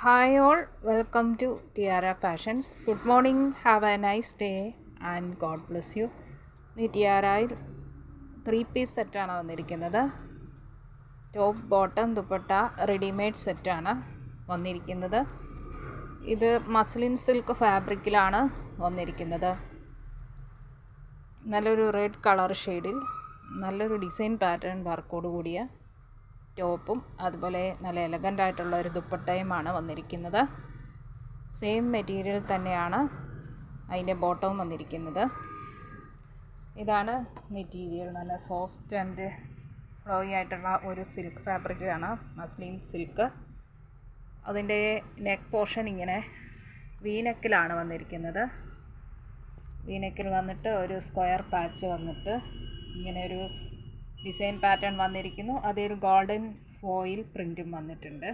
Hi all, welcome to Tiara Fashions. Good morning, have a nice day and God bless you. ഈ ടിയാറയിൽ 3-piece സെറ്റാണ് വന്നിരിക്കുന്നത്. Top bottom dupatta readymade സെറ്റാണ് വന്നിരിക്കുന്നത്. ഇത് muslin silk ഫാബ്രിക്കിലാണ് വന്നിരിക്കുന്നത്. നല്ലൊരു റെഡ് കളർ ഷെയ്ഡിൽ നല്ലൊരു ഡിസൈൻ പാറ്റേൺ വർക്കോട് കൂടിയ ടോപ്പും അതുപോലെ നല്ല എലഗൻ്റ് ആയിട്ടുള്ള ഒരു ദുപ്പട്ടയുമാണ് വന്നിരിക്കുന്നത്. സെയിം മെറ്റീരിയൽ തന്നെയാണ് അതിൻ്റെ ബോട്ടവും വന്നിരിക്കുന്നത്. ഇതാണ് മെറ്റീരിയൽ, നല്ല സോഫ്റ്റ് ആൻഡ് ഫ്ലോയി ആയിട്ടുള്ള ഒരു സിൽക്ക് ഫാബ്രിക്കാണ് മസ്ലിൻ സിൽക്ക്. അതിൻ്റെ നെക്ക് പോർഷൻ ഇങ്ങനെ വീനെക്കിലാണ് വന്നിരിക്കുന്നത്. വീനെക്കിൽ വന്നിട്ട് ഒരു സ്ക്വയർ പാച്ച് വന്നിട്ട് ഇങ്ങനെ ഒരു ഡിസൈൻ പാറ്റേൺ വന്നിരിക്കുന്നു. അതിൽ ഗോൾഡൻ ഫോയിൽ പ്രിൻറ്റും വന്നിട്ടുണ്ട്.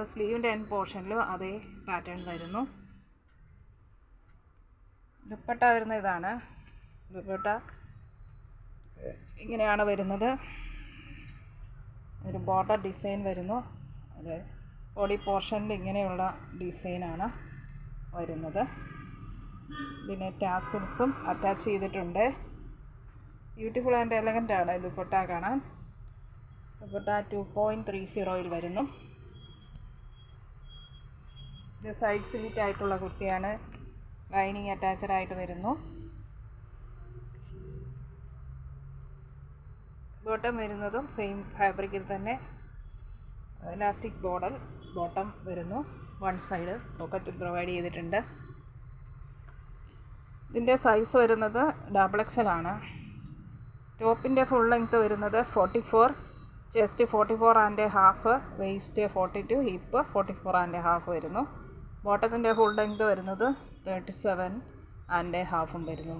സ്ലീവിൻ്റെ എൻഡ് പോർഷനിലും അതേ പാറ്റേൺ വരുന്നു. ദുപ്പട്ട വരുന്ന ഇതാണ്. ദുപ്പട്ട ഇങ്ങനെയാണ് വരുന്നത്. ഒരു ബോർഡർ ഡിസൈൻ വരുന്നു. അത് ബോഡി പോർഷനിൽ ഇങ്ങനെയുള്ള ഡിസൈനാണ് വരുന്നത്. ഇതിന് ടാസിൽസും അറ്റാച്ച് ചെയ്തിട്ടുണ്ട്. ബ്യൂട്ടിഫുൾ ആൻഡ് എലഗൻ്റ് ആണ് ദുപ്പട്ട കാണാൻ. ദുപ്പട്ട 2.30 വരുന്നു. ഇത് സൈഡ് സ്ലിറ്റ് ആയിട്ടുള്ള കുർത്തിയാണ്. ലൈനിങ് അറ്റാച്ച്ഡ് ആയിട്ട് വരുന്നു. ബോട്ടം വരുന്നതും സെയിം ഫാബ്രിക്കിൽ തന്നെ ഇലാസ്റ്റിക് ബോട്ടം വരുന്നു. വൺ സൈഡ് പോക്കറ്റ് പ്രൊവൈഡ് ചെയ്തിട്ടുണ്ട്. ഇതിൻ്റെ സൈസ് വരുന്നത് XXL ആണ്. ടോപ്പിൻ്റെ ഫുൾ ലെങ്ത്ത് വരുന്നത് 44, ചെസ്റ്റ് 44.5, വെയ്സ്റ്റ് 42, ഹിപ്പ് 44.5 വരുന്നു. ബോട്ടത്തിൻ്റെ ഫുൾ ലെങ്ത്ത് വരുന്നത് 37.5 വരുന്നു.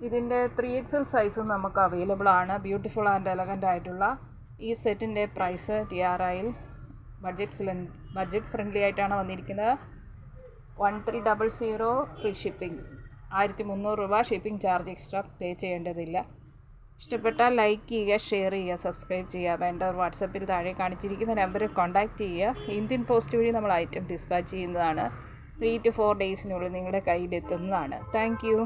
ഇതിൻ്റെ 3XL സൈസും നമുക്ക് അവൈലബിൾ ആണ്. ബ്യൂട്ടിഫുൾ ആൻഡ് എലഗൻ്റ് ആയിട്ടുള്ള ഈ സെറ്റിൻ്റെ പ്രൈസ് ടിയാറയിൽ ബഡ്ജറ്റ് ഫ്രണ്ട്ലി ആയിട്ടാണ് വന്നിരിക്കുന്നത്. 1300 ഫ്രീ ഷിപ്പിംഗ്. 1300 രൂപ ഷിപ്പിംഗ് ചാർജ് എക്സ്ട്രാ പേ ചെയ്യേണ്ടതില്ല. ഇഷ്ടപ്പെട്ടാൽ ലൈക്ക് ചെയ്യുക, ഷെയർ ചെയ്യുക, സബ്സ്ക്രൈബ് ചെയ്യുക. വേണ്ടവർ വാട്സപ്പിൽ താഴെ കാണിച്ചിരിക്കുന്ന നമ്പറിൽ കോൺടാക്റ്റ് ചെയ്യുക. ഇന്ത്യൻ പോസ്റ്റ് വഴി നമ്മൾ ഐറ്റം ഡിസ്പാച്ച് ചെയ്യുന്നതാണ്. 3 to 4 ഡേയ്സിനുള്ളിൽ നിങ്ങളുടെ കയ്യിലെത്തുന്നതാണ്. Thank you.